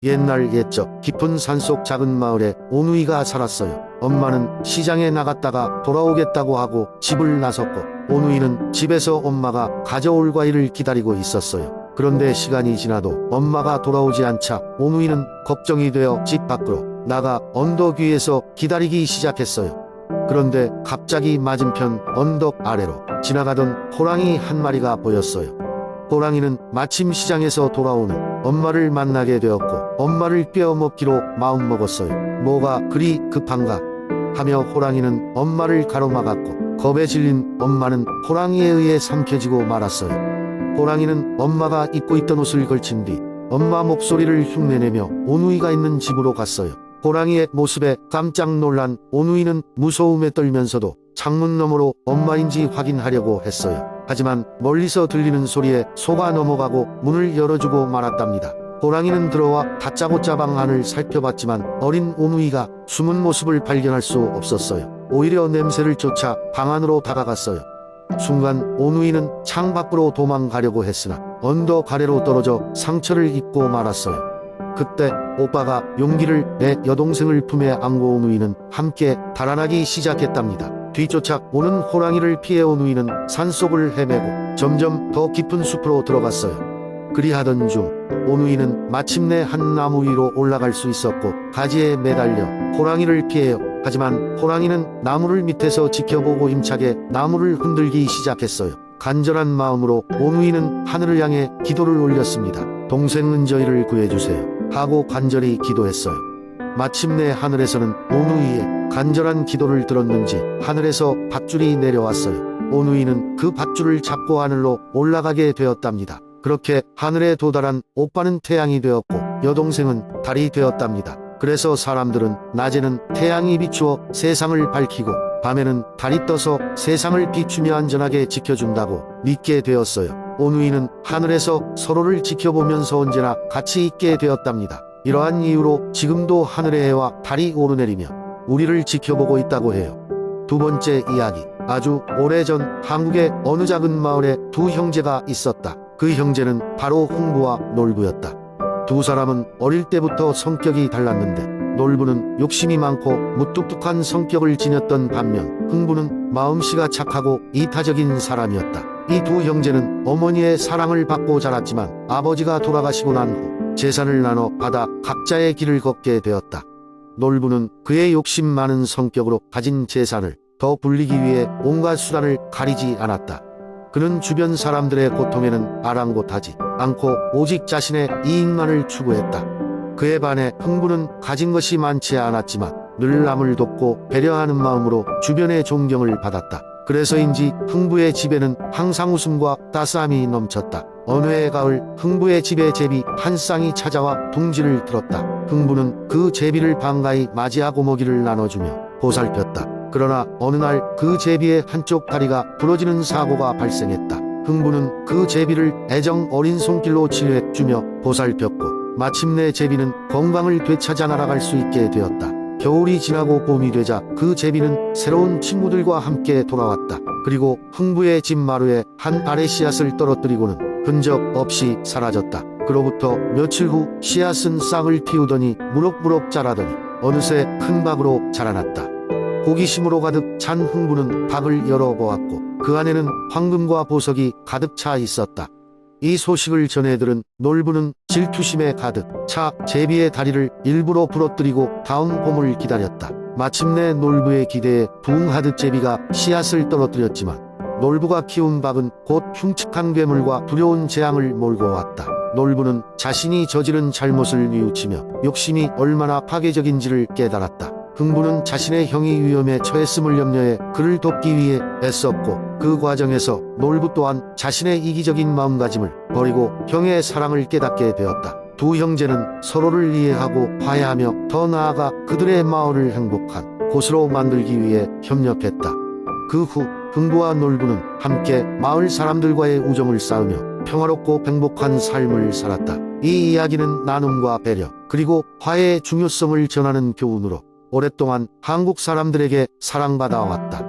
옛날 옛적 깊은 산속 작은 마을에 오누이가 살았어요. 엄마는 시장에 나갔다가 돌아오겠다고 하고 집을 나섰고, 오누이는 집에서 엄마가 가져올 과일을 기다리고 있었어요. 그런데 시간이 지나도 엄마가 돌아오지 않자 오누이는 걱정이 되어 집 밖으로 나가 언덕 위에서 기다리기 시작했어요. 그런데 갑자기 맞은편 언덕 아래로 지나가던 호랑이 한 마리가 보였어요. 호랑이는 마침 시장에서 돌아오는 엄마를 만나게 되었고, 엄마를 꿰어먹기로 마음먹었어요. 뭐가 그리 급한가 하며 호랑이는 엄마를 가로막았고, 겁에 질린 엄마는 호랑이에 의해 삼켜지고 말았어요. 호랑이는 엄마가 입고 있던 옷을 걸친 뒤 엄마 목소리를 흉내내며 오누이가 있는 집으로 갔어요. 호랑이의 모습에 깜짝 놀란 오누이는 무서움에 떨면서도 창문 너머로 엄마인지 확인하려고 했어요. 하지만 멀리서 들리는 소리에 속아 넘어가고 문을 열어주고 말았답니다. 호랑이는 들어와 다짜고짜 방 안을 살펴봤지만 어린 오누이가 숨은 모습을 발견할 수 없었어요. 오히려 냄새를 쫓아 방 안으로 다가갔어요. 순간 오누이는 창 밖으로 도망가려고 했으나 언덕 아래로 떨어져 상처를 입고 말았어요. 그때 오빠가 용기를 내 여동생을 품에 안고 오누이는 함께 달아나기 시작했답니다. 뒤쫓아 오는 호랑이를 피해 오누이는 산속을 헤매고 점점 더 깊은 숲으로 들어갔어요. 그리하던 중 오누이는 마침내 한 나무 위로 올라갈 수 있었고, 가지에 매달려 호랑이를 피해요. 하지만 호랑이는 나무를 밑에서 지켜보고 힘차게 나무를 흔들기 시작했어요. 간절한 마음으로 오누이는 하늘을 향해 기도를 올렸습니다. 동생은 저희를 구해주세요 하고 간절히 기도했어요. 마침내 하늘에서는 오누이의 간절한 기도를 들었는지 하늘에서 밧줄이 내려왔어요. 오누이는 그 밧줄을 잡고 하늘로 올라가게 되었답니다. 그렇게 하늘에 도달한 오빠는 태양이 되었고, 여동생은 달이 되었답니다. 그래서 사람들은 낮에는 태양이 비추어 세상을 밝히고, 밤에는 달이 떠서 세상을 비추며 안전하게 지켜준다고 믿게 되었어요. 오누이는 하늘에서 서로를 지켜보면서 언제나 같이 있게 되었답니다. 이러한 이유로 지금도 하늘의 해와 달이 오르내리며 우리를 지켜보고 있다고 해요. 두 번째 이야기. 아주 오래전 한국의 어느 작은 마을에 두 형제가 있었다. 그 형제는 바로 흥부와 놀부였다. 두 사람은 어릴 때부터 성격이 달랐는데, 놀부는 욕심이 많고 무뚝뚝한 성격을 지녔던 반면 흥부는 마음씨가 착하고 이타적인 사람이었다. 이 두 형제는 어머니의 사랑을 받고 자랐지만 아버지가 돌아가시고 난 후 재산을 나눠 받아 각자의 길을 걷게 되었다. 놀부는 그의 욕심 많은 성격으로 가진 재산을 더 불리기 위해 온갖 수단을 가리지 않았다. 그는 주변 사람들의 고통에는 아랑곳하지 않고 오직 자신의 이익만을 추구했다. 그에 반해 흥부는 가진 것이 많지 않았지만 늘 남을 돕고 배려하는 마음으로 주변의 존경을 받았다. 그래서인지 흥부의 집에는 항상 웃음과 따스함이 넘쳤다. 어느 해 가을, 흥부의 집에 제비 한 쌍이 찾아와 둥지를 틀었다. 흥부는 그 제비를 반가이 맞이하고 먹이를 나눠주며 보살폈다. 그러나 어느 날 그 제비의 한쪽 다리가 부러지는 사고가 발생했다. 흥부는 그 제비를 애정 어린 손길로 치료해주며 보살폈고, 마침내 제비는 건강을 되찾아 날아갈 수 있게 되었다. 겨울이 지나고 봄이 되자 그 제비는 새로운 친구들과 함께 돌아왔다. 그리고 흥부의 집 마루에 한 알의 씨앗을 떨어뜨리고는 흔적 없이 사라졌다. 그로부터 며칠 후 씨앗은 싹을 틔우더니 무럭무럭 자라더니 어느새 큰 박으로 자라났다. 호기심으로 가득 찬 흥부는 박을 열어보았고, 그 안에는 황금과 보석이 가득 차 있었다. 이 소식을 전해들은 놀부는 질투심에 가득 차 제비의 다리를 일부러 부러뜨리고 다음 봄을 기다렸다. 마침내 놀부의 기대에 부응하듯 제비가 씨앗을 떨어뜨렸지만 놀부가 키운 박은 곧 흉측한 괴물과 두려운 재앙을 몰고 왔다. 놀부는 자신이 저지른 잘못을 뉘우치며 욕심이 얼마나 파괴적인지를 깨달았다. 흥부는 자신의 형이 위험에 처했음을 염려해 그를 돕기 위해 애썼고, 그 과정에서 놀부 또한 자신의 이기적인 마음가짐을 버리고 형의 사랑을 깨닫게 되었다. 두 형제는 서로를 이해하고 화해하며 더 나아가 그들의 마을을 행복한 곳으로 만들기 위해 협력했다. 그 후 흥부와 놀부는 함께 마을 사람들과의 우정을 쌓으며 평화롭고 행복한 삶을 살았다. 이 이야기는 나눔과 배려, 그리고 화해의 중요성을 전하는 교훈으로 오랫동안 한국 사람들에게 사랑받아 왔다.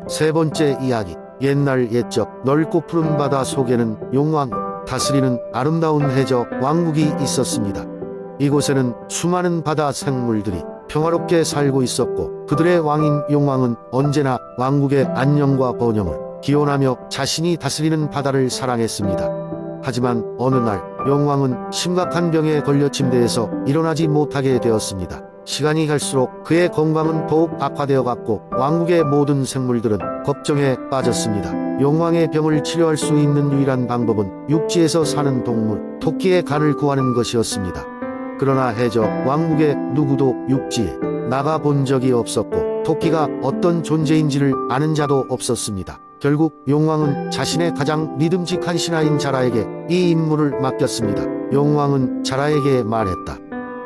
세 번째 이야기. 옛날 옛적 넓고 푸른 바다 속에는 용왕, 다스리는 아름다운 해적 왕국이 있었습니다. 이곳에는 수많은 바다 생물들이 평화롭게 살고 있었고 그들의 왕인 용왕은 언제나 왕국의 안녕과 번영을 기원하며 자신이 다스리는 바다를 사랑했습니다. 하지만 어느 날 용왕은 심각한 병에 걸려 침대에서 일어나지 못하게 되었습니다. 시간이 갈수록 그의 건강은 더욱 악화되어 갔고 왕국의 모든 생물들은 걱정에 빠졌습니다. 용왕의 병을 치료할 수 있는 유일한 방법은 육지에서 사는 동물 토끼의 간을 구하는 것이었습니다. 그러나 해저 왕국의 누구도 육지에 나가본 적이 없었고 토끼가 어떤 존재인지를 아는 자도 없었습니다. 결국 용왕은 자신의 가장 믿음직한 신하인 자라에게 이 임무를 맡겼습니다. 용왕은 자라에게 말했다.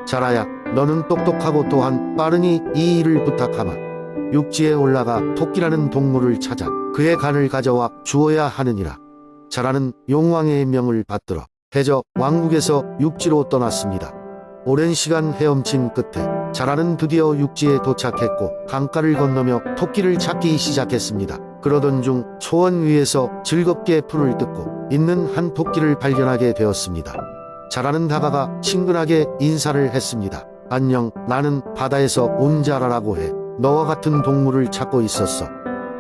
자라야, 너는 똑똑하고 또한 빠르니 이 일을 부탁하마. 육지에 올라가 토끼라는 동물을 찾아 그의 간을 가져와 주어야 하느니라. 자라는 용왕의 명을 받들어 해저 왕국에서 육지로 떠났습니다. 오랜 시간 헤엄친 끝에 자라는 드디어 육지에 도착했고 강가를 건너며 토끼를 찾기 시작했습니다. 그러던 중 초원 위에서 즐겁게 풀을 뜯고 있는 한 토끼를 발견하게 되었습니다. 자라는 다가가 친근하게 인사를 했습니다. 안녕, 나는 바다에서 온 자라라고 해. 너와 같은 동물을 찾고 있었어.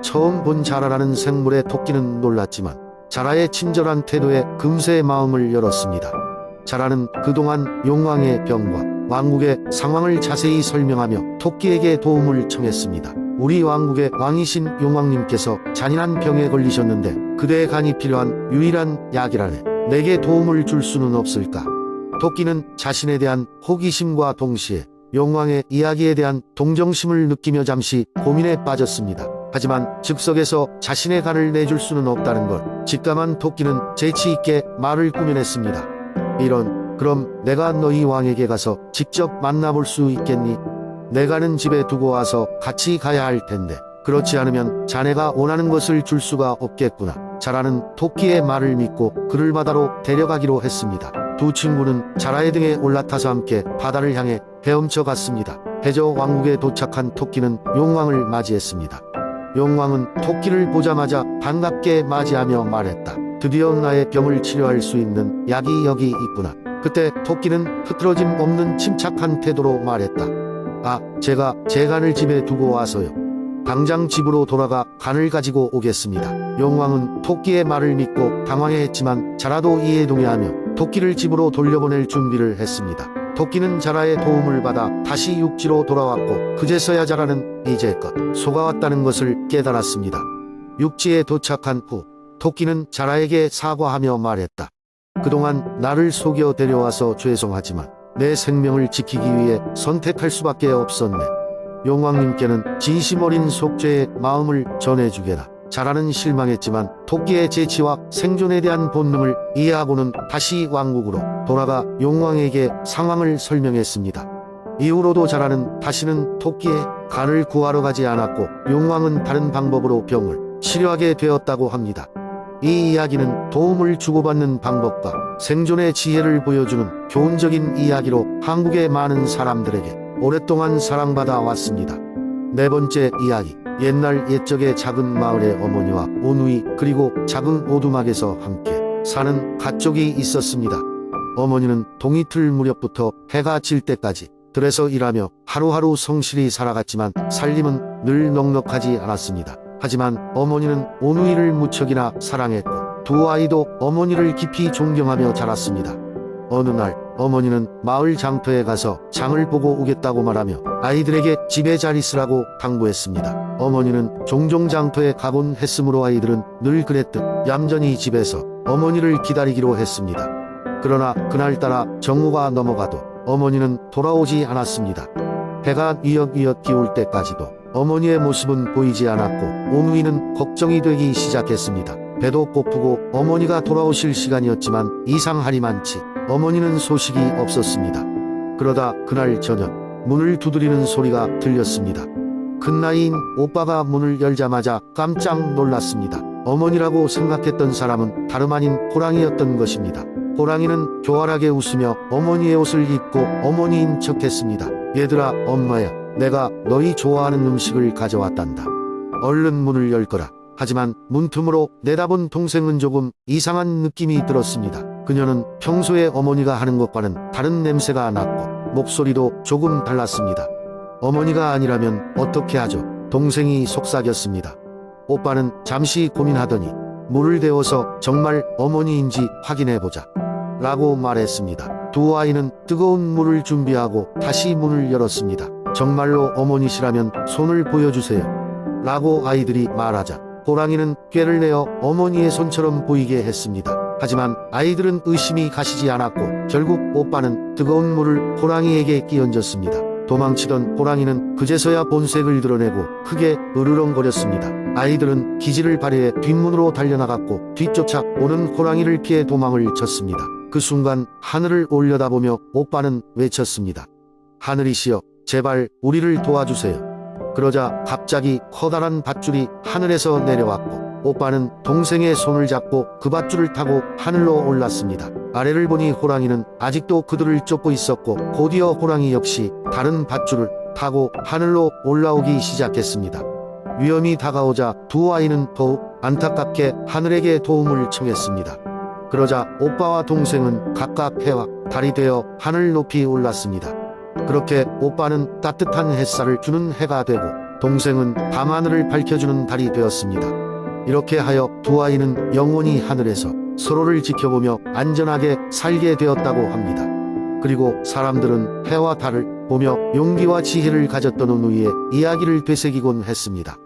처음 본 자라라는 생물의 토끼는 놀랐지만 자라의 친절한 태도에 금세 마음을 열었습니다. 자라는 그동안 용왕의 병과 왕국의 상황을 자세히 설명하며 토끼에게 도움을 청했습니다. 우리 왕국의 왕이신 용왕님께서 잔인한 병에 걸리셨는데 그대의 간이 필요한 유일한 약이라네. 내게 도움을 줄 수는 없을까? 토끼는 자신에 대한 호기심과 동시에 용왕의 이야기에 대한 동정심을 느끼며 잠시 고민에 빠졌습니다. 하지만 즉석에서 자신의 간을 내줄 수는 없다는 걸 직감한 토끼는 재치있게 말을 꾸며냈습니다. 그럼 내가 너희 왕에게 가서 직접 만나볼 수 있겠니? 내 간은 집에 두고 와서 같이 가야 할 텐데 그렇지 않으면 자네가 원하는 것을 줄 수가 없겠구나. 자라는 토끼의 말을 믿고 그를 바다로 데려가기로 했습니다. 두 친구는 자라의 등에 올라타서 함께 바다를 향해 헤엄쳐 갔습니다. 해저 왕국에 도착한 토끼는 용왕을 맞이했습니다. 용왕은 토끼를 보자마자 반갑게 맞이하며 말했다. 드디어 나의 병을 치료할 수 있는 약이 여기 있구나. 그때 토끼는 흐트러짐 없는 침착한 태도로 말했다. 제가 제 간을 집에 두고 와서요. 당장 집으로 돌아가 간을 가지고 오겠습니다. 용왕은 토끼의 말을 믿고 당황해했지만 자라도 이에 동의하며 토끼를 집으로 돌려보낼 준비를 했습니다. 토끼는 자라의 도움을 받아 다시 육지로 돌아왔고 그제서야 자라는 이제껏 속아왔다는 것을 깨달았습니다. 육지에 도착한 후 토끼는 자라에게 사과하며 말했다. 그동안 나를 속여 데려와서 죄송하지만 내 생명을 지키기 위해 선택할 수밖에 없었네. 용왕님께는 진심 어린 속죄의 마음을 전해주게라. 자라는 실망했지만 토끼의 재치와 생존에 대한 본능을 이해하고는 다시 왕국으로 돌아가 용왕에게 상황을 설명했습니다. 이후로도 자라는 다시는 토끼의 간을 구하러 가지 않았고 용왕은 다른 방법으로 병을 치료하게 되었다고 합니다. 이 이야기는 도움을 주고받는 방법과 생존의 지혜를 보여주는 교훈적인 이야기로 한국의 많은 사람들에게 오랫동안 사랑받아 왔습니다. 네 번째 이야기. 옛날 옛적의 작은 마을의 어머니와 오누이 그리고 작은 오두막에서 함께 사는 가족이 있었습니다. 어머니는 동이틀 무렵부터 해가 질 때까지 들에서 일하며 하루하루 성실히 살아갔지만 살림은 늘 넉넉하지 않았습니다. 하지만 어머니는 오누이를 무척이나 사랑했고 두 아이도 어머니를 깊이 존경하며 자랐습니다. 어느 날 어머니는 마을 장터에 가서 장을 보고 오겠다고 말하며 아이들에게 집에 잘 있으라고 당부했습니다. 어머니는 종종 장터에 가곤 했으므로 아이들은 늘 그랬듯 얌전히 집에서 어머니를 기다리기로 했습니다. 그러나 그날따라 정오가 넘어가도 어머니는 돌아오지 않았습니다. 해가 위협위협 기울 때까지도 어머니의 모습은 보이지 않았고 오누이는 걱정이 되기 시작했습니다. 배도 고프고 어머니가 돌아오실 시간이었지만 이상하리만치 어머니는 소식이 없었습니다. 그러다 그날 저녁 문을 두드리는 소리가 들렸습니다. 큰 나이인 오빠가 문을 열자마자 깜짝 놀랐습니다. 어머니라고 생각했던 사람은 다름 아닌 호랑이였던 것입니다. 호랑이는 교활하게 웃으며 어머니의 옷을 입고 어머니인 척했습니다. 얘들아, 엄마야, 내가 너희 좋아하는 음식을 가져왔단다. 얼른 문을 열 거라. 하지만 문틈으로 내다본 동생은 조금 이상한 느낌이 들었습니다. 그녀는 평소에 어머니가 하는 것과는 다른 냄새가 났고 목소리도 조금 달랐습니다. 어머니가 아니라면 어떻게 하죠? 동생이 속삭였습니다. 오빠는 잠시 고민하더니 물을 데워서 정말 어머니인지 확인해보자 라고 말했습니다. 두 아이는 뜨거운 물을 준비하고 다시 문을 열었습니다. 정말로 어머니시라면 손을 보여주세요 라고 아이들이 말하자 호랑이는 꾀를 내어 어머니의 손처럼 보이게 했습니다. 하지만 아이들은 의심이 가시지 않았고 결국 오빠는 뜨거운 물을 호랑이에게 끼얹었습니다. 도망치던 호랑이는 그제서야 본색을 드러내고 크게 으르렁거렸습니다. 아이들은 기지를 발휘해 뒷문으로 달려나갔고 뒤쫓아 오는 호랑이를 피해 도망을 쳤습니다. 그 순간 하늘을 올려다보며 오빠는 외쳤습니다. 하늘이시여, 제발 우리를 도와주세요. 그러자 갑자기 커다란 밧줄이 하늘에서 내려왔고 오빠는 동생의 손을 잡고 그 밧줄을 타고 하늘로 올랐습니다. 아래를 보니 호랑이는 아직도 그들을 쫓고 있었고 곧이어 호랑이 역시 다른 밧줄을 타고 하늘로 올라오기 시작했습니다. 위험이 다가오자 두 아이는 더욱 안타깝게 하늘에게 도움을 청했습니다. 그러자 오빠와 동생은 각각 해와 달이 되어 하늘 높이 올랐습니다. 그렇게 오빠는 따뜻한 햇살을 주는 해가 되고 동생은 밤하늘을 밝혀주는 달이 되었습니다. 이렇게 하여 두 아이는 영원히 하늘에서 서로를 지켜보며 안전하게 살게 되었다고 합니다. 그리고 사람들은 해와 달을 보며 용기와 지혜를 가졌던 은우이의 이야기를 되새기곤 했습니다.